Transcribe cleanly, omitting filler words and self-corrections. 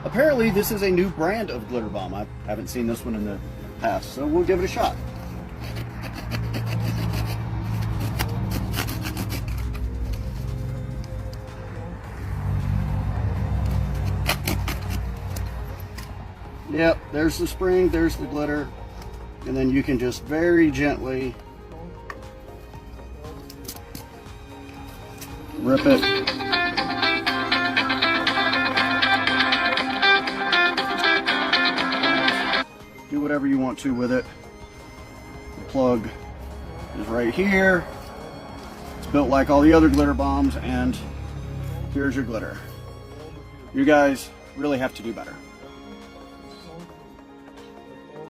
Apparently this is a new brand of glitter bomb. I haven't seen this one in the past, so we'll give it a shot. Yep, there's the spring, there's the glitter, and then you can just very gently rip it. Do whatever you want to with it. The plug is right here. It's built like all the other glitter bombs, and here's your glitter. You guys really have to do better.